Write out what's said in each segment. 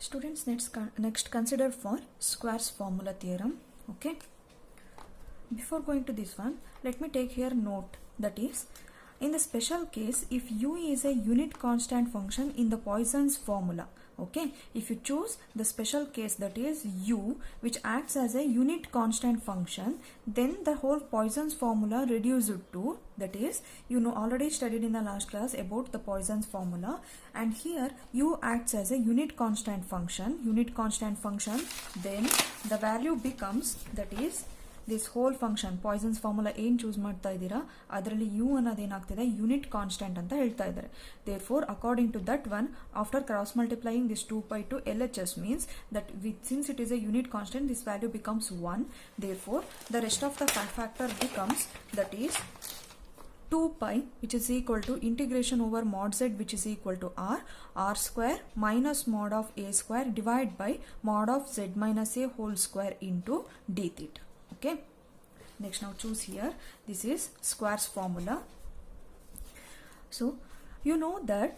Students, next consider for squares formula theorem. Okay. Before going to this one, let me take here note, that is, in the special case, if u is a unit constant function in the Poisson's formula, okay, if you choose the special case, that is u, which acts as a unit constant function, then the whole Poisson's formula reduced to, that is, you know, already studied in the last class about the Poisson's formula, and here u acts as a unit constant function, then the value becomes, that is, this whole function Poisson's formula ಏನು choose ಮಾಡ್ತಾ ಇದ್ದೀರಾ ಅದರಲ್ಲಿ u ಅನ್ನೋದು ಏನಾಗ್ತಿದೆ unit constant ಅಂತ ಹೇಳ್ತಾ ಇದ್ದಾರೆ. therefore according to that one, after cross multiplying this 2 pi to LHS means that since it is a unit constant, this value becomes 1. therefore the rest of the factor becomes, that is 2 pi, which is equal to integration over mod z, which is equal to r square minus mod of a square divided by mod of z minus a whole square into d theta. Okay, next now choose here, this is squares formula. So you know that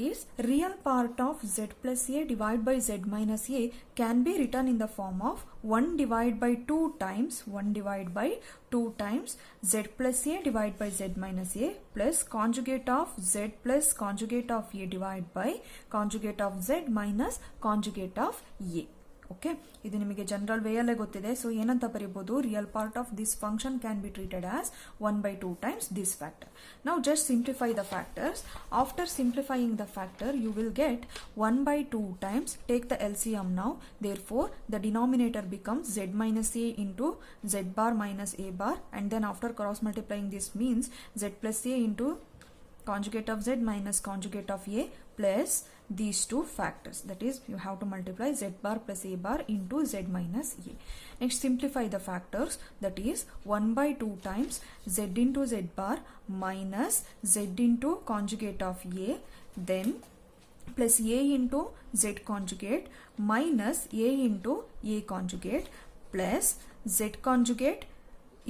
is real part of z plus a divided by z minus a can be written in the form of 1 divided by 2 times z plus a divided by z minus a plus conjugate of z plus conjugate of a divided by conjugate of z minus conjugate of a. Okay, ಇದು ನಿಮಗೆ general ವೇಯಲ್ಲೇ ಗೊತ್ತಿದೆ. So ಏನಂತ ಬರೀಬಹುದು, real part of this function can be treated as 1/2 times this factor. Now just simplify the factors. After simplifying the factor, you will get 1/2 times, take the LCM now, therefore the denominator becomes z minus a into z bar minus a bar, and then after cross multiplying this means z plus a into conjugate of z minus conjugate of a plus these two factors, that is you have to multiply z bar plus a bar into z minus a. Next simplify the factors, that is 1/2 times z into z bar minus z into conjugate of a, then plus a into z conjugate minus a into a conjugate plus z conjugate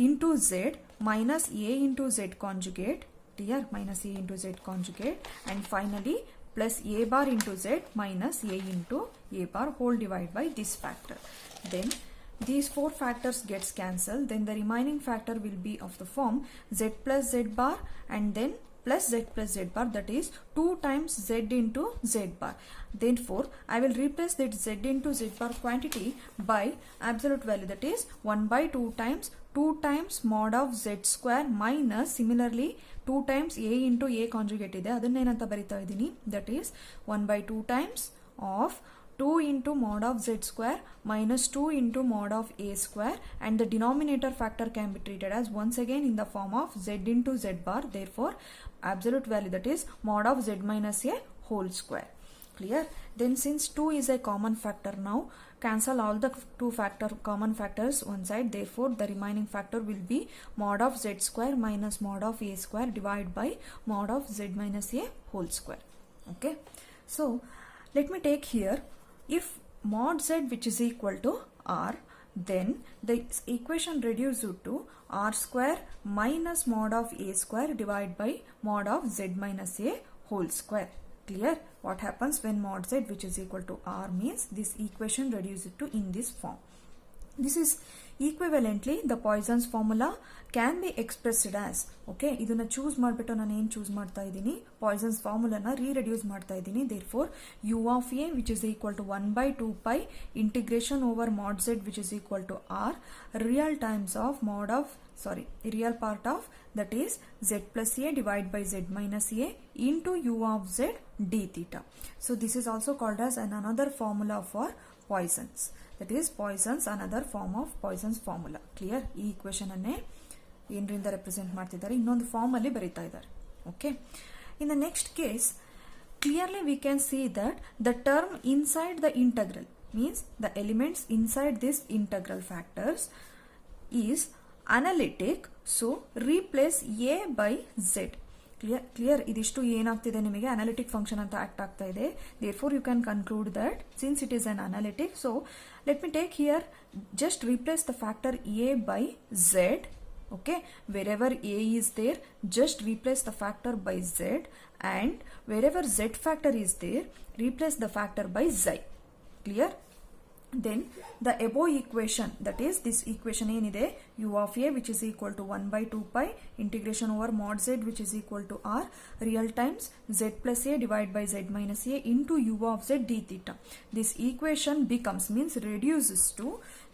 into z minus a into z conjugate, here minus a into z conjugate, and finally plus a bar into z minus a into a bar whole divided by this factor. Then these four factors gets cancelled, then the remaining factor will be of the form z plus z bar and then plus z plus z bar, that is 2 times z into z bar. Therefore I will replace that z into z bar quantity by absolute value, that is 1/2 times 2 times mod of z square minus similarly 2 times a into a conjugate ಇದೆ, ಅದನ್ನೇನಂತ ಬರಿತಾ ಇದ್ದೀನಿ, that is 1/2 times of 2 into mod of z square minus 2 into mod of a square, and the denominator factor can be treated as once again in the form of z into z bar, therefore absolute value, that is mod of z minus a whole square. Clear? Then since 2 is a common factor, now cancel all the common factors one side, therefore the remaining factor will be mod of z square minus mod of a square divided by mod of z minus a whole square. Okay, so let me take here, if mod z which is equal to r, then the equation reduces to r square minus mod of a square divided by mod of z minus a whole square. Clear? What happens when mod z which is equal to r means this equation reduces to in this form. This is equivalently the Poisson's formula can be expressed as, okay, ಇದನ್ನ choose ಮಾಡಿಬಿಟ್ಟು ನಾನು ಏನು choose ಮಾಡ್ತಾ ಇದ್ದೀನಿ, Poisson's formulaನ ರೀರೆಡ್ಯೂಸ್ ಮಾಡ್ತಾ ಇದ್ದೀನಿ. therefore u of a which is equal to 1/2 pi integration over mod z which is equal to r real part of, that is z plus a divided by z minus a into u of z d theta. So this is also called as another formula for Poisson's, that is Poisson's another form of Poisson's formula. Clear? ಈ equation ಅನ್ನೇ ಏನರಿಂದ represent ಮಾಡ್ತಿದ್ದಾರೆ, ಇನ್ನೊಂದು form ಅಲ್ಲಿ ಬರೀತಾ ಇದ್ದಾರೆ. Okay, in the next case clearly we can see that the term inside the integral means the elements inside this integral factors is analytic, so replace a by z. Clear? ಇದಿಷ್ಟು ಏನಾಗ್ತಿದೆ ನಿಮಗೆ analytic function ಅಂತ act ಆಗ್ತಾ ಇದೆ. therefore you can conclude that since it is an analytic, so let me take here, just replace the factor a by z. Okay, wherever a is there, just replace the factor by z, and wherever z factor is there, replace the factor by xi. Clear? Then the above equation, that is this equation ಏನಿದೆ u of a which is equal to 1 by 2 pi integration over mod z which is equal to r real times z plus a divided by z minus a into u of z d theta. This equation becomes, means reduces to,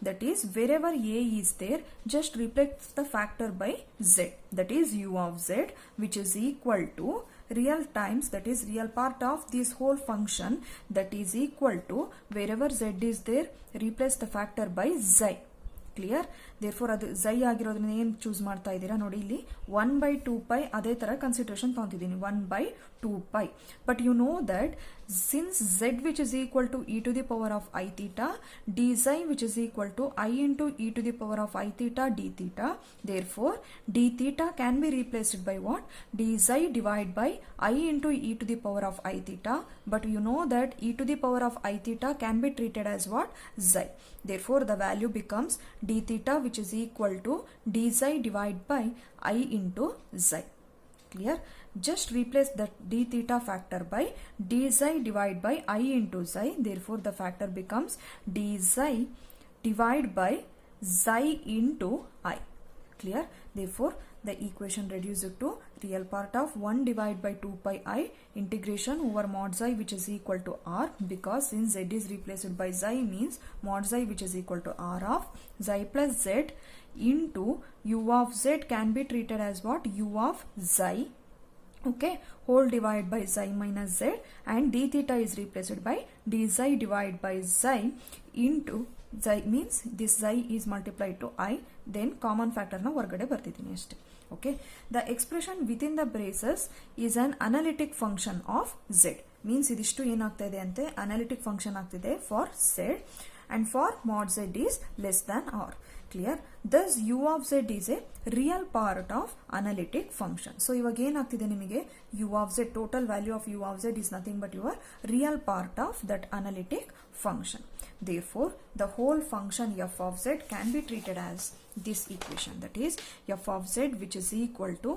that is wherever a is there just replace the factor by z, that is u of z which is equal to real times, that is real part of this whole function, that is equal to wherever z is there replace the factor by xi. Clear? Therefore ಅದು xi ಆಗಿರೋದ್ರಿಂದ ಏನು choose ಮಾಡ್ತಾ ಇದ್ದೀರಾ ನೋಡಿ, ಇಲ್ಲಿ 1 by 2 pi ಅದೇ ತರ consideration ತಗೊಂತಿದ್ದೀನಿ 1 by 2 pi. But you know that since z which is equal to e to the power of I theta, d xi which is equal to I into e to the power of I theta d theta, therefore d theta can be replaced by what? d xi divided by I into e to the power of I theta. But you know that e to the power of I theta can be treated as what? Xi. Therefore the value becomes d theta which is equal to d xi divided by I into xi. Clear? Just replace that d theta factor by d xi divided by I into xi. Therefore the factor becomes d xi divided by xi into I. Clear? Therefore the equation reduces to real part of 1 divided by 2 pi I integration over mod xi which is equal to r, because since z is replaced by xi means mod xi which is equal to r of xi plus z into u of z can be treated as what? u of xi, okay, whole divided by xi minus z, and d theta is replaced by d xi divided by xi into xi, means this xi is multiplied to I, then common factor na ಹೊರಗಡೆ ಬರ್ತಿದ್ದೀನಿ ಅಷ್ಟೇ. Okay, the expression within the braces is an analytic function of z, means ಇದಿಷ್ಟು ಏನಾಗ್ತಾ ಇದೆ ಅಂತೆ analytic function ಆಗ್ತಿದೆ for z, and for mod z is less than r. Clear? Thus u of z is a real part of analytic function. So ಇವಾಗ ಏನಾಗ್ತಿದೆ ನಿಮಗೆ, u of z, total value of u of z is nothing but your real part of that analytic function. Therefore the whole function f of z can be treated as this equation, that is f of z which is equal to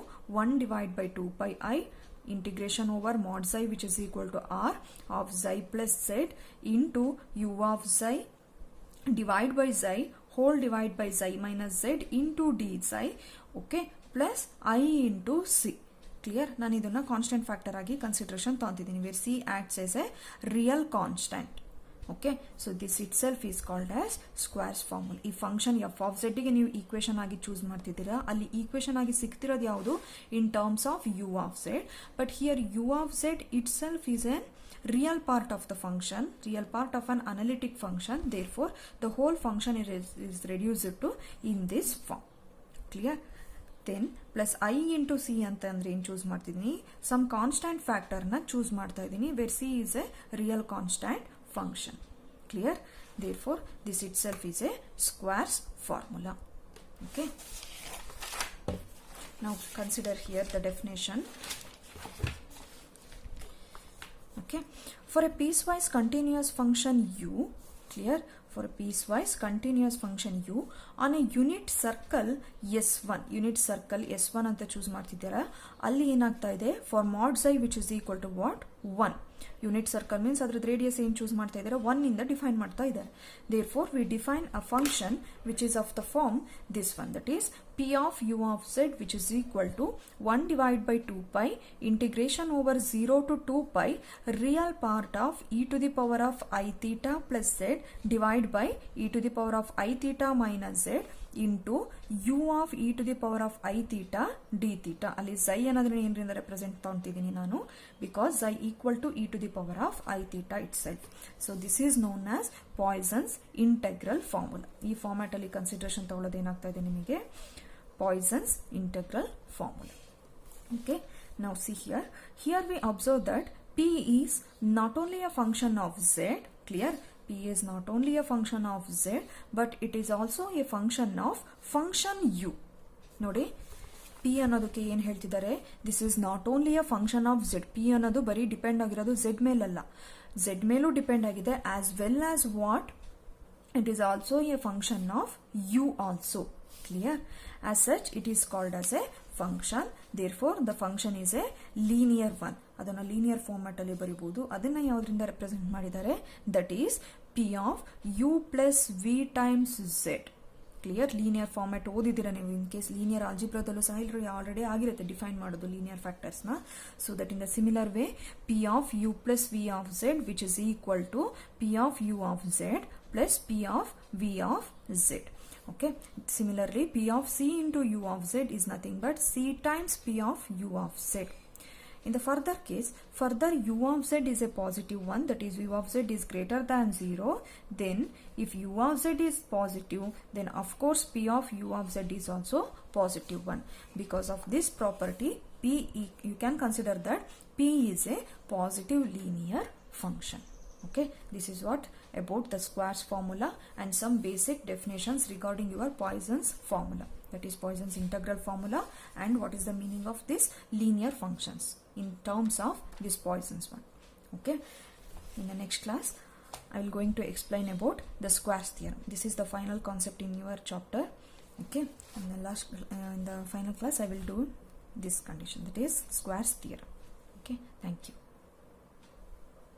1 divided by 2 pi I integration over mod xi which is equal to r of xi plus z into u of xi divided by xi whole divided by xi minus z into d xi, okay, plus I into c. Clear? ನಾನು ಇದನ್ನ constant factor ಆಗಿ consideration ತಗೊಂತಿದ್ದೀನಿ, where c acts as a real constant. Okay, so this itself is called as squares formula. ಈ function f of z ಗೆ ನೀವು equation ಆಗಿ choose ಮಾಡ್ತಿದ್ದೀರಾ, ಅಲ್ಲಿ equation ಆಗಿ ಸಿಗ್ತಿರೋದು ಯಾವುದು? in terms of u of z, but here u of z itself is a real part of the function, real part of an analytic function. Therefore the whole function is reduced to in this form. Clear? Then plus I into c ಅಂತ ಅಂದ್ರೆ ಏನು choose ಮಾಡ್ತಿದ್ದೀನಿ? some constant factor ನ choose ಮಾಡ್ತಾ ಇದ್ದೀನಿ, where c is a real constant function. Clear? Therefore this itself is a squares formula. Okay, now consider here the definition. Okay, for a piecewise continuous function u, clear, for a piecewise continuous function u on a unit circle s1, unit circle s1 ಅಂತ choose ಮಾಡ್ತಿದ್ದೀರಾ, ಅಲ್ಲಿ ಏನಾಗ್ತಾ ಇದೆ for mod xi which is equal to what? 1. Unit circle means ಅದ್ರದ್ದು radius ಏನು choose ಮಾಡ್ತಾ ಇದ್ದಾರೆ? 1 ಇಂದ ಡಿಫೈನ್ ಮಾಡ್ತಾ ಇದ್ದಾರೆ. Therefore we define a function which is of the form this one, that is p of u of z which is equal to 1 divided by 2 pi integration over 0 to 2 pi real part of e to the power of I theta plus z divided by e to the power of I theta minus z into u of e to the power of I theta d theta. ಅಲ್ಲಿ xi ಅನ್ನೋದನ್ನ ಏನರಿಂದ represent ತಗೊಂತಿದ್ದೀನಿ ನಾನು, because xi equal to e to the power of I theta itself. So this is known as Poisson's integral formula. ಈ format ಅಲ್ಲಿ consideration ತಗೊಳ್ಳೋದು ಏನಾಗ್ತಾ ಇದೆ ನಿಮಗೆ? Poisson's integral formula. Okay, now see here. Here we observe that p is not only a function of z. Clear? p is not only a function of z, but it is also a function of function u. ನೋಡಿ, p ಅನ್ನೋದಕ್ಕೆ ಏನು ಹೇಳ್ತಿದ್ದಾರೆ? This is not only a function of z. p ಅನ್ನೋದು ಬರೀ depend ಆಗಿರೋದು z ಮೇಲಲ್ಲ, z ಮೇಲೂ depend ಆಗಿದೆ, as well as what, it is also A function of u also. Clear? As such it is called as a function. Therefore the function is a linear one. ಅದನ್ನ linear format ಅಲ್ಲಿ ಬರೀಬಹುದು. ಅದನ್ನ ಯಾವುದರಿಂದ represent ಮಾಡಿದ್ದಾರೆ? That is p of u plus v times z. Clear? Linear format ಓದಿದ್ದೀರಾ ನೀವು. In case linear ಆಲ್ಜಿಬ್ರಾದಲ್ಲೂ ಸಹ already ಆಗಿರುತ್ತೆ define ಮಾಡೋದು ಲೀನಿಯರ್ ಫ್ಯಾಕ್ಟರ್ಸ್ನ. So that in the similar way p of u plus v of z which is equal to p of u of z plus p of v of z. Okay, similarly p of c into u of z is nothing but c times p of u of z. In the further case, further u of z is a positive one, that is u of z is greater than 0, then if u of z is positive, then of course p of u of z is also positive one. Because of this property, you can consider that p is a positive linear function. Okay, this is what about the squares formula and some basic definitions regarding your Poisson's formula, that is Poisson's integral formula, and what is the meaning of this linear functions in terms of this Poisson's one. Okay, in the next class I will going to explain about the squares theorem. This is the final concept in your chapter. Okay, in the final class I will do this condition, that is squares theorem. Okay, thank you.